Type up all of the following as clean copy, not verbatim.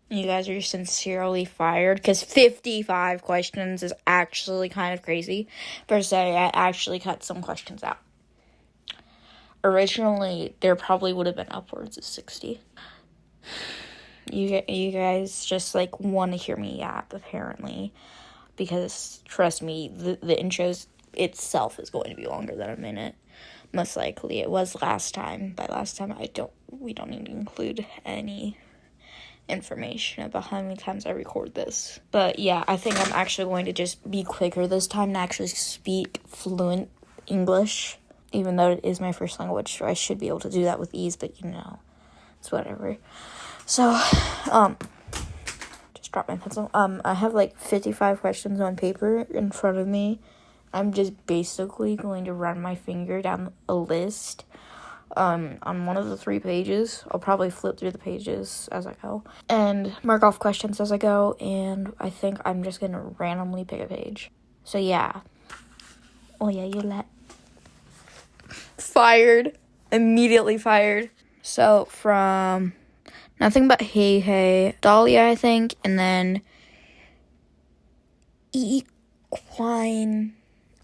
You guys are sincerely fired, because 55 questions is actually kind of crazy. Per se, I actually cut some questions out. Originally, there probably would have been upwards of 60. You guys just, like, want to hear me yap, apparently. Because, trust me, the intro itself is going to be longer than a minute. Most likely. It was last time. By last time, we don't need to include any information about how many times I record this. But yeah, I think I'm actually going to just be quicker this time to actually speak fluent English. Even though it is my first language, I should be able to do that with ease, but it's whatever. So, just dropped my pencil. I have like 55 questions on paper in front of me. I'm just basically going to run my finger down a list on one of the 3 pages. I'll probably flip through the pages as I go and mark off questions as I go, and I think I'm just gonna randomly pick a page. So yeah. Oh yeah, fired. Immediately fired. So from Nothing But Hey Hey, Dahlia, I think, and then Equine.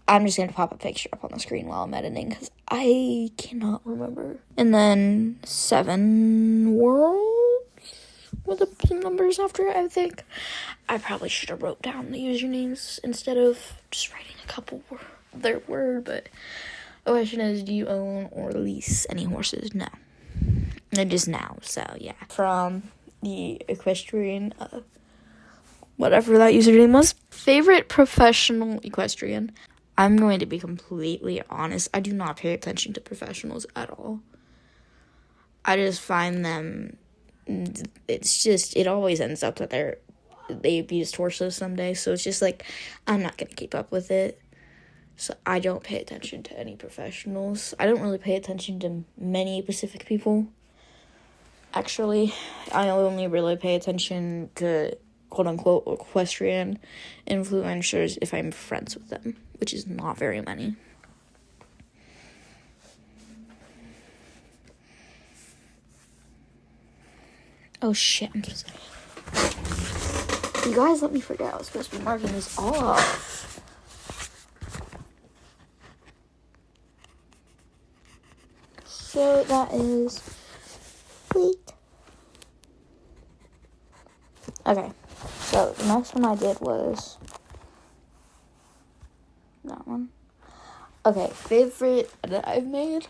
I'm just going to pop a picture up on the screen while I'm editing, because I cannot remember. And then 7 Worlds with some numbers after it, I think. I probably should have wrote down the usernames instead of just writing a couple their word, but the question is, do you own or lease any horses? No. And just now, so yeah. From the equestrian, whatever that username was. Favorite professional equestrian. I'm going to be completely honest. I do not pay attention to professionals at all. I just find them, it always ends up that they abused horses someday. So it's just like, I'm not going to keep up with it. So I don't pay attention to any professionals. I don't really pay attention to many specific people. Actually, I only really pay attention to quote-unquote equestrian influencers if I'm friends with them, which is not very many. Oh shit, you guys let me forget I was supposed to be marking these off. So that is... Wait. Okay, so the next one I did was that one. Okay, favorite that I've made.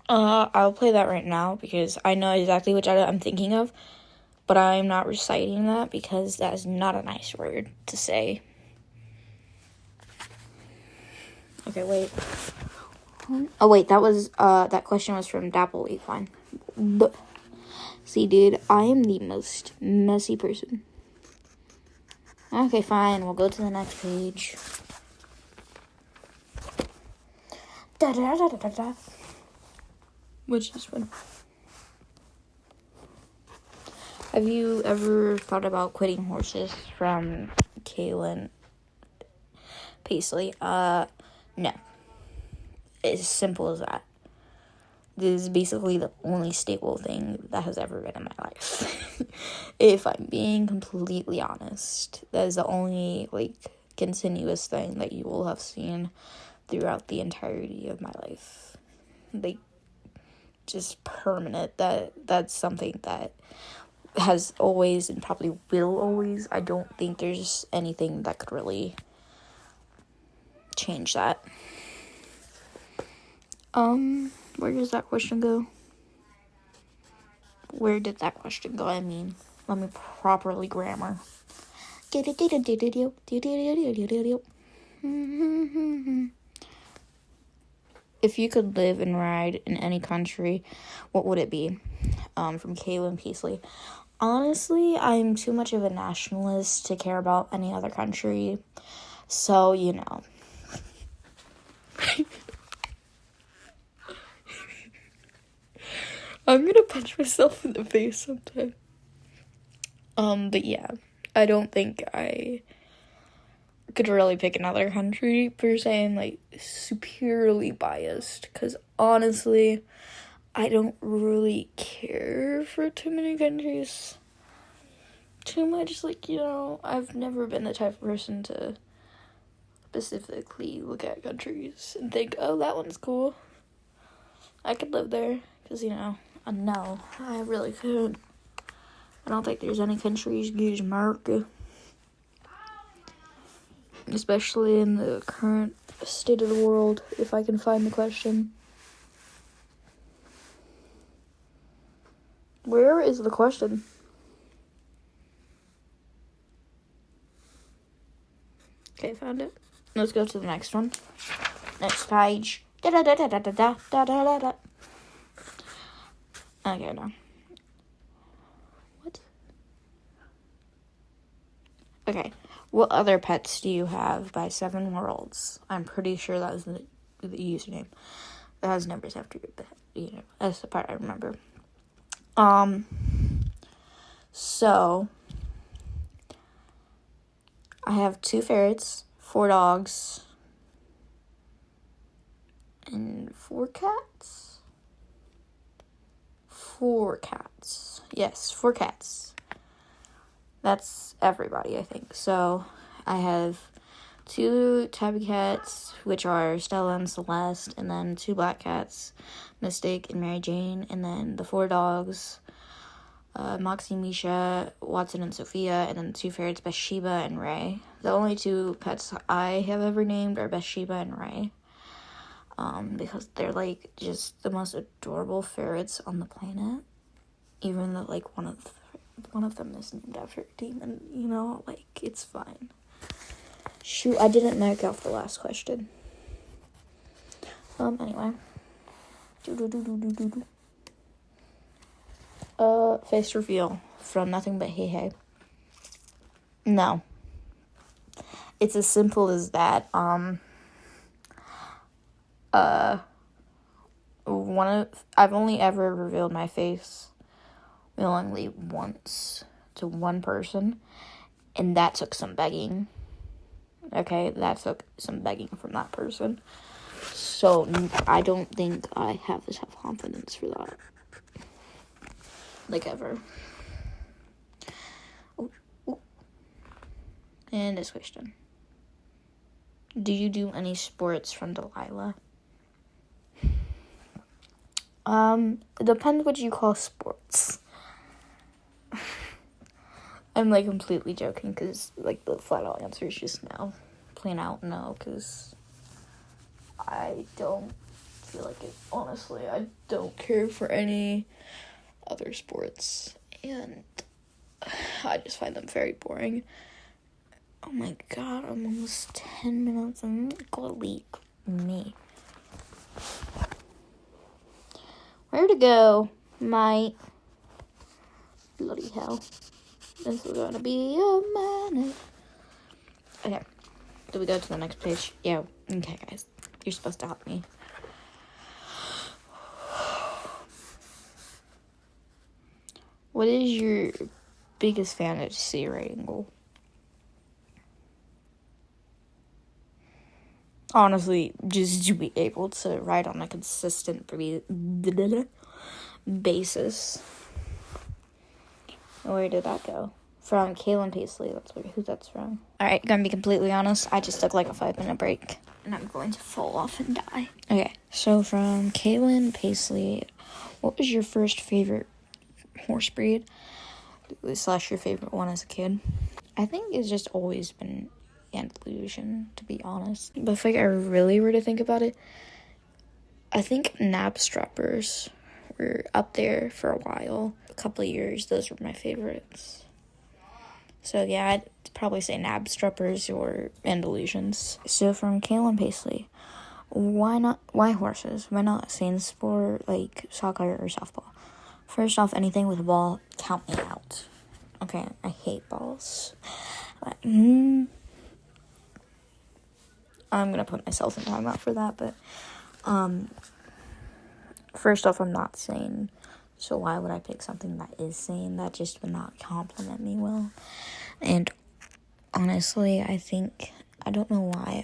I'll play that right now because I know exactly which edit I'm thinking of, but I'm not reciting that because that is not a nice word to say. Okay, wait. Oh, wait, that question was from Dapple Equine. See, dude, I am the most messy person. Okay, fine, we'll go to the next page. Da-da-da-da-da-da. Which is fun. Have you ever thought about quitting horses? From Kaylin Paisley. No. It's as simple as that. This is basically the only stable thing that has ever been in my life. If I'm being completely honest. That is the only, continuous thing that you will have seen throughout the entirety of my life. Just permanent. That's something that has always and probably will always. I don't think there's anything that could really change that. Where does that question go? Where did that question go? I mean, let me properly grammar. If you could live and ride in any country, what would it be? From Kaylin Paisley. Honestly, I'm too much of a nationalist to care about any other country. So, I'm gonna punch myself in the face sometime. But yeah, I don't think I could really pick another country per se. I'm superiorly biased, because honestly, I don't really care for too many countries. Too much, like, I've never been the type of person to specifically look at countries and think, oh, that one's cool. I could live there, because, no, I really couldn't. I don't think there's any countries good as America. Especially in the current state of the world, if I can find the question. Where is the question? Okay, found it. Let's go to the next one. Next page. Da-da-da-da-da-da-da-da-da-da. Okay, no. What? Okay. What other pets do you have by 7 Worlds? I'm pretty sure that was the username. It has numbers after it, but, that's the part I remember. So, I have 2 ferrets, 4 dogs, and 4 cats? 4 cats. Yes, 4 cats. That's everybody, I think. So, I have 2 tabby cats, which are Stella and Celeste, and then 2 black cats, Mystic and Mary Jane, and then the 4 dogs, Moxie, Misha, Watson, and Sophia, and then 2 ferrets, Bathsheba and Ray. The only 2 pets I have ever named are Bathsheba and Ray, because they're, like, just the most adorable ferrets on the planet, even though, like, one of them is named after a demon, like, it's fine. Shoot, I didn't mark off the last question. Anyway. Face reveal from Nothing But Hey Hey. No. It's as simple as that. I've only ever revealed my face willingly once to one person, and that took some begging. Okay, that took some begging from that person. So, I don't think I have the self-confidence for that. Like, ever. Ooh. And this question. Do you do any sports from Delilah? It depends what you call sports. I'm, like, completely joking, because, like, the flat-out answer is just no. Plain out no, because I don't feel like it. Honestly, I don't care for any other sports, and I just find them very boring. Oh my god, I'm almost 10 minutes and golly me. Where to go, mate? Bloody hell. This is gonna be a minute. Okay. Do we go to the next page? Yeah. Okay, guys. You're supposed to help me. What is your biggest fantasy rating goal? Honestly, just to be able to write on a consistent basis. Where did that go? From Kaylin Paisley. That's who that's from. Alright, gonna be completely honest. I just took like a 5-minute break, and I'm going to fall off and die. Okay, so from Kaylin Paisley, what was your first favorite horse breed? / your favorite one as a kid? I think it's just always been Andalusian, to be honest. But if I really were to think about it, I think Knabstrappers were up there for a while. A couple of years, those were my favorites. So yeah, I'd probably say Knabstrappers or Andalusians. So from Kaylin Paisley, why horses? Why not sand sport like soccer or softball? First off, anything with a ball, count me out. Okay, I hate balls. I'm gonna put myself in timeout for that, but first off, I'm not sane, so why would I pick something that is sane? That just would not compliment me well. And honestly, I don't know why,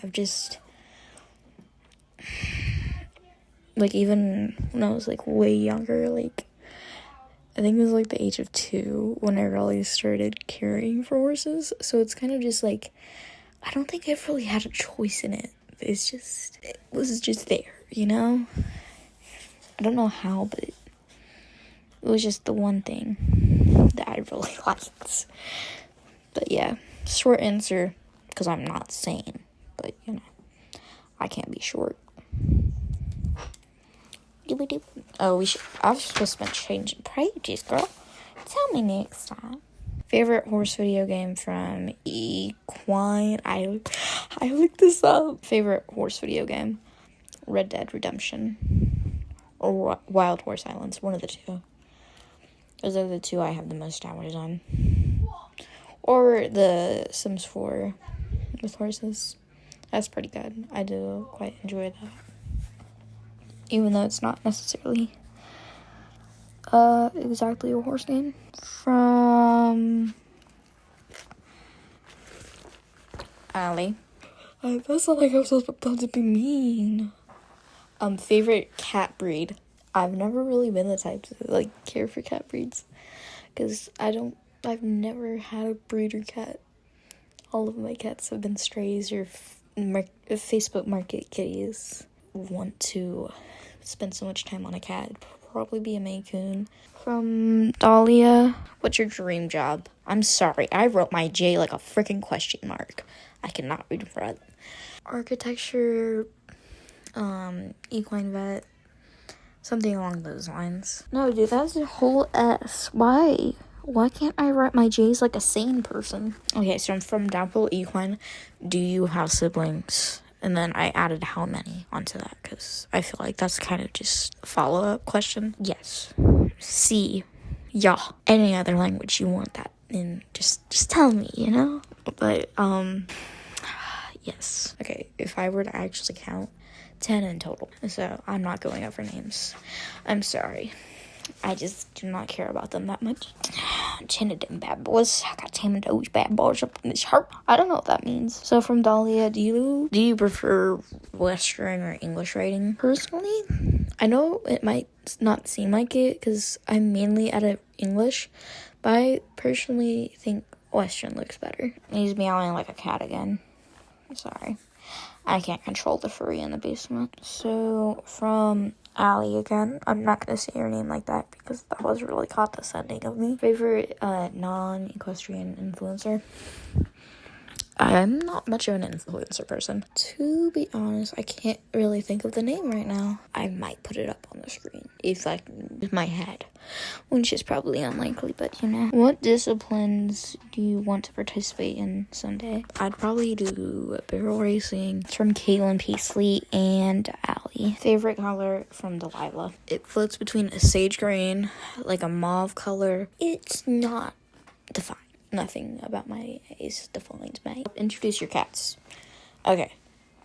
like, even when I was, like, way younger, like, I think it was, like, the age of 2 when I really started caring for horses. So it's kind of just, like, I don't think I've really had a choice in it. It was just there, you know? I don't know how, but it was just the one thing that I really liked. But yeah, short answer, because I'm not sane. But, you know, I can't be short. Oh, I was supposed to be changing pages, girl. Tell me next time. Favorite horse video game from Equine. I looked this up. Favorite horse video game. Red Dead Redemption. Or Wild Horse Islands. One of the two. Those are the two I have the most hours on. Or the Sims 4 with horses. That's pretty good. I do quite enjoy that. Even though it's not necessarily exactly a horse game. From Allie. That's not like I was about to be mean. Favorite cat breed. I've never really been the type to, like, care for cat breeds. Because I've never had a breeder cat. All of my cats have been strays or Facebook Market kitties. Want to spend so much time on a cat. It'd probably be a Maine Coon. From Dahlia. What's your dream job? I'm sorry, I wrote my J like a freaking question mark. I cannot read in front. Architecture, equine vet, something along those lines. No, dude, that's a whole S. Why? Why can't I write my J's like a sane person? Okay, so I'm from Downpool Equine. Do you have siblings? And then I added how many onto that, because I feel like that's kind of just a follow-up question. Yes. C. Yeah. Any other language you want that in, just tell me, you know? But, yes. Okay, if I were to actually count, 10 in total. So I'm not going over names. I'm sorry. I just do not care about them that much. 10 of them bad boys. I got 10 of those bad boys up in this heart. I don't know what that means. So from Dahlia, do you prefer Western or English writing? Personally, I know it might not seem like it because I'm mainly at English, but I personally think Western looks better. He's meowing like a cat again. I'm sorry. I can't control the furry in the basement. So, from Allie again. I'm not going to say her name like that because that was really condescending of me. Favorite non-equestrian influencer? I'm not much of an influencer person. To be honest, I can't really think of the name right now. I might put it up on the screen if I can with my head, which is probably unlikely, but you know. What disciplines do you want to participate in someday? I'd probably do barrel racing. It's from Caitlin Peasley and Allie. Favorite color from Delilah. It floats between a sage green, like a mauve color. It's not defined. Nothing about my ace defines me. Introduce your cats. Okay,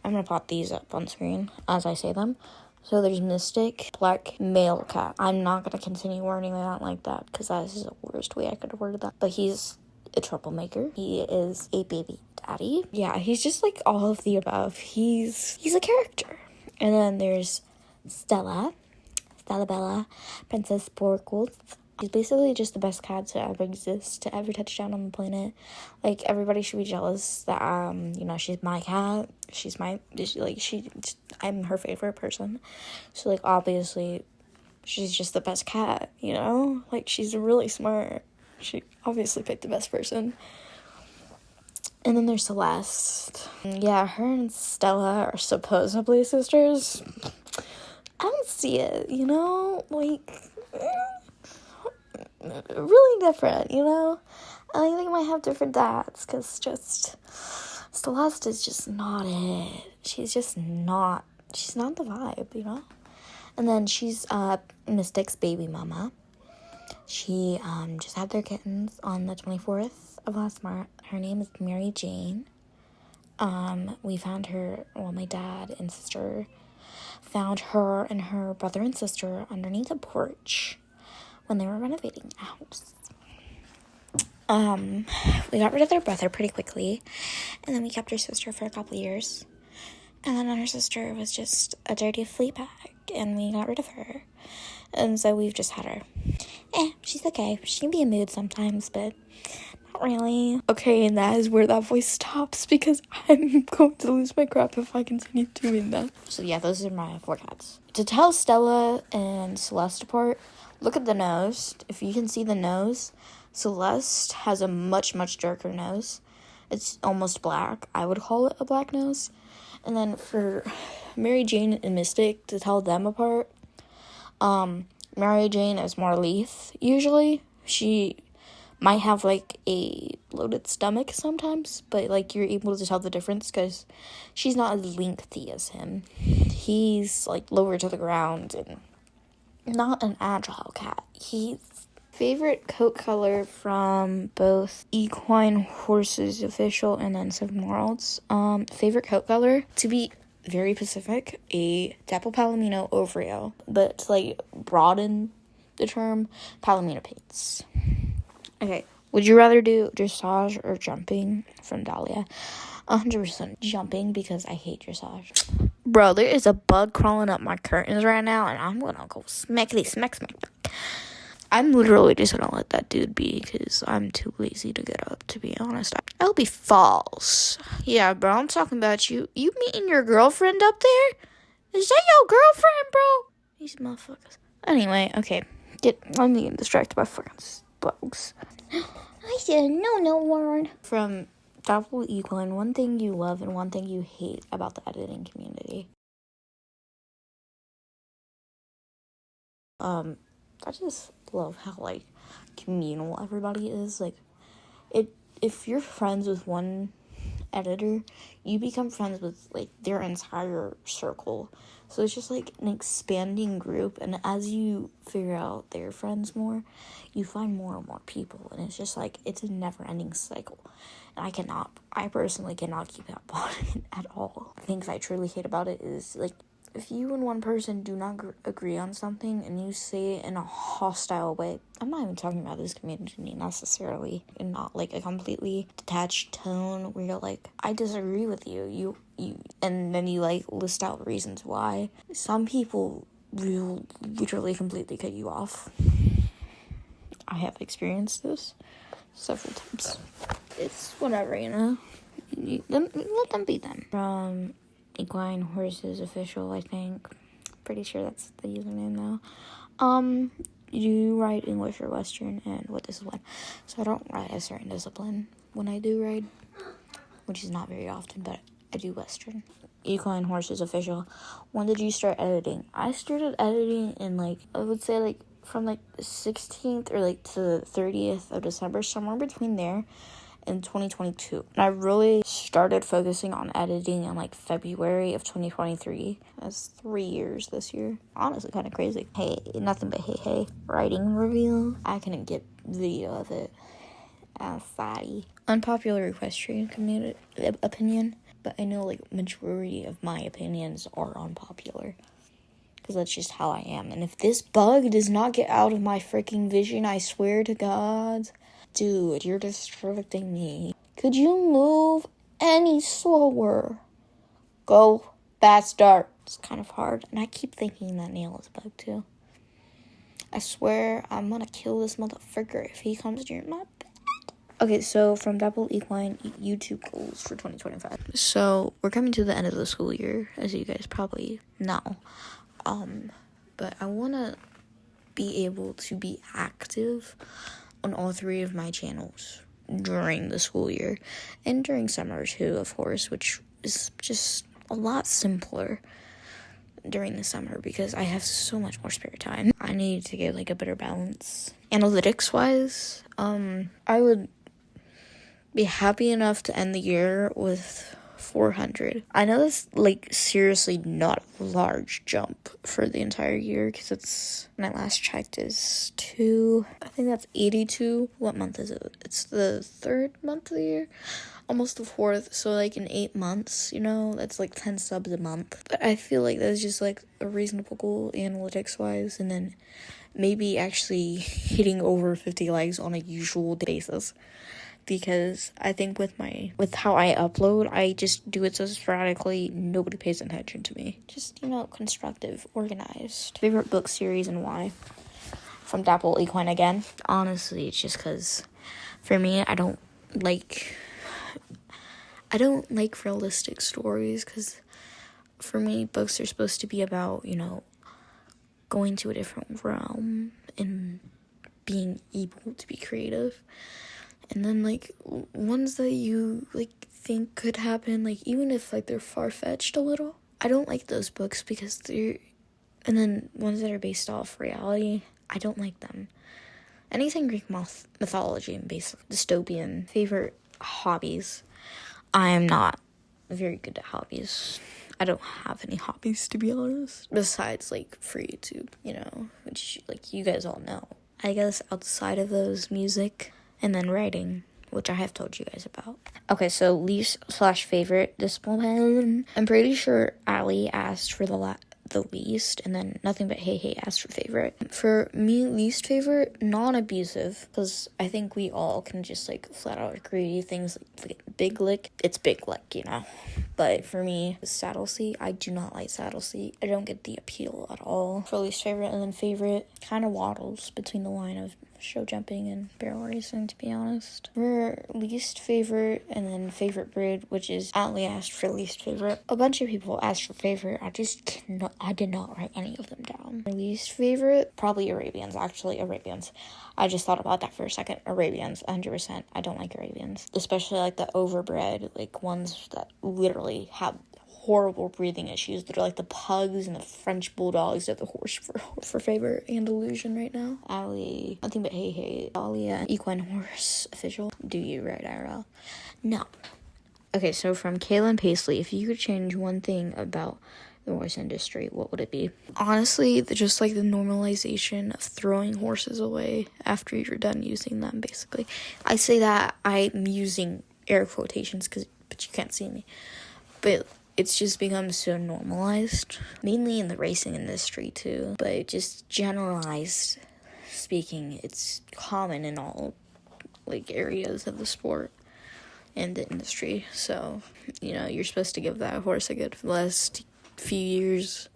I'm gonna pop these up on screen as I say them. So there's Mystic, black male cat. I'm not gonna continue wording that like that because that is the worst way I could have worded that. But he's a troublemaker. He is a baby daddy. Yeah, he's just like all of the above. He's a character. And then there's Stella Bella, Princess Porkles. She's basically just the best cat to ever exist, to ever touch down on the planet. Like, everybody should be jealous that, she's my cat. I'm her favorite person. So, like, obviously, she's just the best cat, you know? Like, she's really smart. She obviously picked the best person. And then there's Celeste. Yeah, her and Stella are supposedly sisters. I don't see it, you know? Like, really different, you know? I think they might have different dads, because just Celeste is just not it. She's not the vibe, you know? And then she's Mystic's baby mama. She just had their kittens on the 24th of last March. Her name is Mary Jane. We found her, my dad and sister found her and her brother and sister underneath a porch when they were renovating a house. We got rid of their brother pretty quickly, and then we kept her sister for a couple years. And then her sister was just a dirty flea bag, and we got rid of her. And so we've just had her. She's okay. She can be in mood sometimes, but not really. Okay, and that is where that voice stops, because I'm going to lose my crap if I continue doing that. So yeah, those are my 4 cats. To tell Stella and Celeste apart, look at the nose. If you can see the nose, Celeste has a much, much darker nose. It's almost black. I would call it a black nose. And then for Mary Jane and Mystic, to tell them apart, Mary Jane is more Leith, usually. She might have, like, a bloated stomach sometimes, but, like, you're able to tell the difference because she's not as lengthy as him. He's, like, lower to the ground and not an agile cat. He's favorite coat color from both Equine Horses Official and then Seven Worlds. Favorite coat color, to be very specific, a Dapple Palomino Oreo, but to, like, broaden the term, Palomino Paints. Okay, would you rather do dressage or jumping from Dahlia? 100% jumping, because I hate dressage. Bro, there is a bug crawling up my curtains right now, and I'm gonna go smackety smack. I'm literally just gonna let that dude be, because I'm too lazy to get up, to be honest. I hope he falls. Yeah, bro, I'm talking about you. You meeting your girlfriend up there? Is that your girlfriend, bro? These motherfuckers. Anyway, okay. I'm getting distracted by fucking bugs. I said no word. From Dapple Equine, one thing you love and one thing you hate about the editing community. I just love how, like, communal everybody is. Like, if you're friends with one editor, you become friends with, like, their entire circle. So it's just, like, an expanding group, and as you figure out their friends more, you find more and more people, and it's just, like, it's a never-ending cycle. And I personally cannot keep up on it at all. The things I truly hate about it is, like, if you and one person do not agree on something and you say it in a hostile way, I'm not even talking about this community necessarily, and not, like, a completely detached tone where you're like, I disagree with you, and then you, like, list out reasons why. Some people will literally completely cut you off. I have experienced this several times. It's whatever, you know? Let them be them. From Equine Horses Official, I think. Pretty sure that's the username now. You ride English or Western, and what discipline? So I don't ride a certain discipline when I do ride, which is not very often, but I do Western. Equine Horses Official. When did you start editing? I started editing in, like, I would say, like, from, like, the 16th or, like, to the 30th of December, somewhere between there, in 2022. And I really started focusing on editing in, like, February of 2023. That's 3 years this year. Honestly, kind of crazy. Hey, nothing but hey. Writing reveal. I couldn't get video of it. Fatty. Unpopular equestrian community opinion. But I know, like, majority of my opinions are unpopular. Because that's just how I am. And if this bug does not get out of my freaking vision, I swear to God... Dude, you're distracting me. Could you move any slower? Go faster. It's kind of hard. And I keep thinking that Neil is bugged too. I swear I'm gonna kill this motherfucker if he comes near my bed. Okay, so from Dapple Equine, YouTube goals for 2025. So we're coming to the end of the school year, as you guys probably know. But I wanna be able to be active on all 3 of my channels during the school year and during summer too, of course, which is just a lot simpler during the summer because I have so much more spare time. I need to get, like, a better balance. Analytics wise, I would be happy enough to end the year with 400. I know that's, like, seriously not a large jump for the entire year because it's, when I last checked, is I think that's 82. What month is it? It's the 3rd month of the year, almost the 4th. So, like, in 8 months, you know, that's like 10 subs a month. But I feel like that's just, like, a reasonable goal analytics wise, and then maybe actually hitting over 50 likes on a usual basis. because I think with how I upload, I just do it so sporadically, nobody pays attention to me. Just, constructive, organized. Favorite book series and why? From Dapple Equine again. Honestly, it's just because, for me, I don't like realistic stories, because for me, books are supposed to be about, going to a different realm and being able to be creative. And then, ones that you, think could happen, even if, they're far-fetched a little. I don't like those books because they're... And then ones that are based off reality, I don't like them. Anything Greek mythology and basic dystopian. Favorite hobbies. I am not very good at hobbies. I don't have any hobbies, to be honest. Besides, for YouTube, which, you guys all know. I guess outside of those, music, and then writing, which I have told you guys about. Okay, so least/favorite discipline. I'm pretty sure Allie asked for the least, and then Nothing But Hey Hey asked for favorite. For me, least favorite, non-abusive, because I think we all can just, flat out agree things like Big Lick, it's Big Lick, But for me, Saddle Seat, I do not like Saddle Seat. I don't get the appeal at all. For least favorite and then favorite, kind of waddles between the line of show jumping and barrel racing, to be honest. For least favorite and then favorite breed, which is Atlee asked for least favorite. A bunch of people asked for favorite. I did not write any of them down. For least favorite, probably Arabians, actually. Arabians. I just thought about that for a second. Arabians, 100%. I don't like Arabians. Especially the overbred, ones that literally have horrible breathing issues that are the pugs and the French bulldogs of the horse for favorite and illusion right now. Allie, Nothing But Hey Hey, Alia, Equine Horse Official. Do you ride IRL? No. Okay, so from Kaylin Paisley, if you could change one thing about the horse industry, what would it be? Honestly, just the normalization of throwing horses away after you're done using them, basically. I say that I'm using air quotations, but you can't see me. But it's just become so normalized, mainly in the racing industry too, but just generalized speaking, it's common in all areas of the sport and the industry. So, you're supposed to give that horse a good last few years,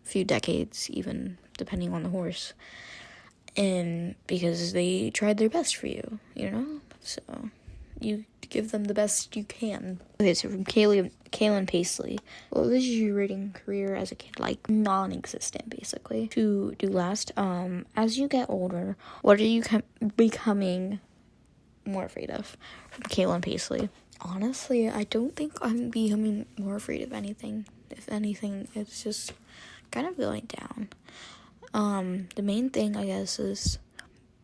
few decades even, depending on the horse. And because they tried their best for you, so you give them the best you can. Okay, so from Kaylin Paisley, what was your reading career as a kid like? Non-existent, basically. To do last, as you get older, what are you becoming more afraid of? From Kaylin Paisley. Honestly, I don't think I'm becoming more afraid of anything. If anything, it's just kind of going down. The main thing, I guess, is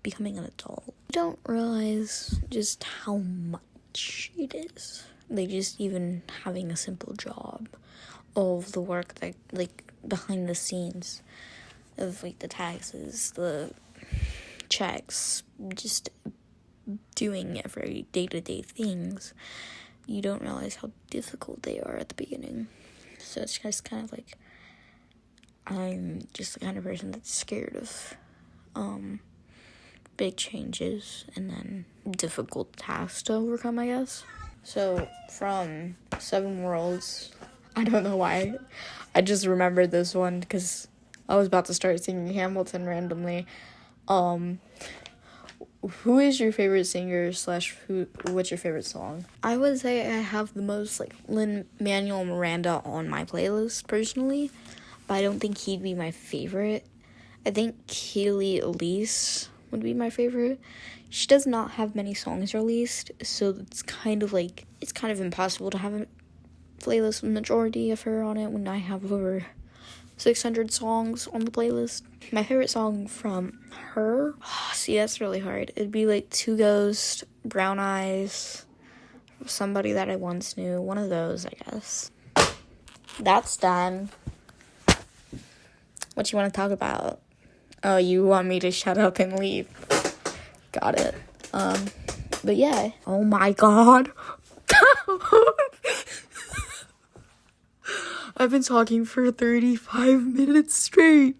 becoming an adult. I don't realize just how much it is. Just even having a simple job, all of the work that, behind the scenes of, the taxes, the checks, just doing every day-to-day things, you don't realize how difficult they are at the beginning. So it's just kind of I'm just the kind of person that's scared of big changes and then difficult tasks to overcome, I guess. So from Seven Worlds, I don't know why, I just remembered this one because I was about to start singing Hamilton randomly. Who is your favorite singer / what's your favorite song? I would say I have the most Lin-Manuel Miranda on my playlist personally, but I don't think he'd be my favorite. I think Keely Elise would be my favorite. She does not have many songs released, so it's kind of impossible to have a playlist with majority of her on it when I have over 600 songs on the playlist. My favorite song from her, see, that's really hard. It'd be Two Ghosts, Brown Eyes, Somebody That I Once Knew, one of those, I guess. That's done. What you want to talk about? Oh, you want me to shut up and leave. Got it. But yeah. Oh my god. I've been talking for 35 minutes straight.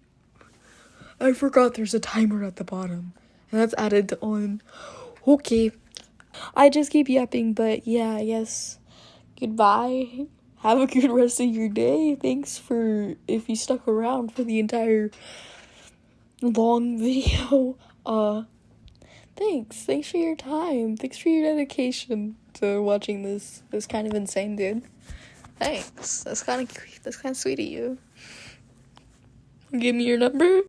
I forgot there's a timer at the bottom. And that's added on. Okay. I just keep yapping, but yeah, I guess goodbye. Have a good rest of your day. Thanks for if you stuck around for the entire long video. Thanks for your time. Thanks for your dedication to watching this kind of insane dude. Thanks. That's kind of sweet of you. Give me your number.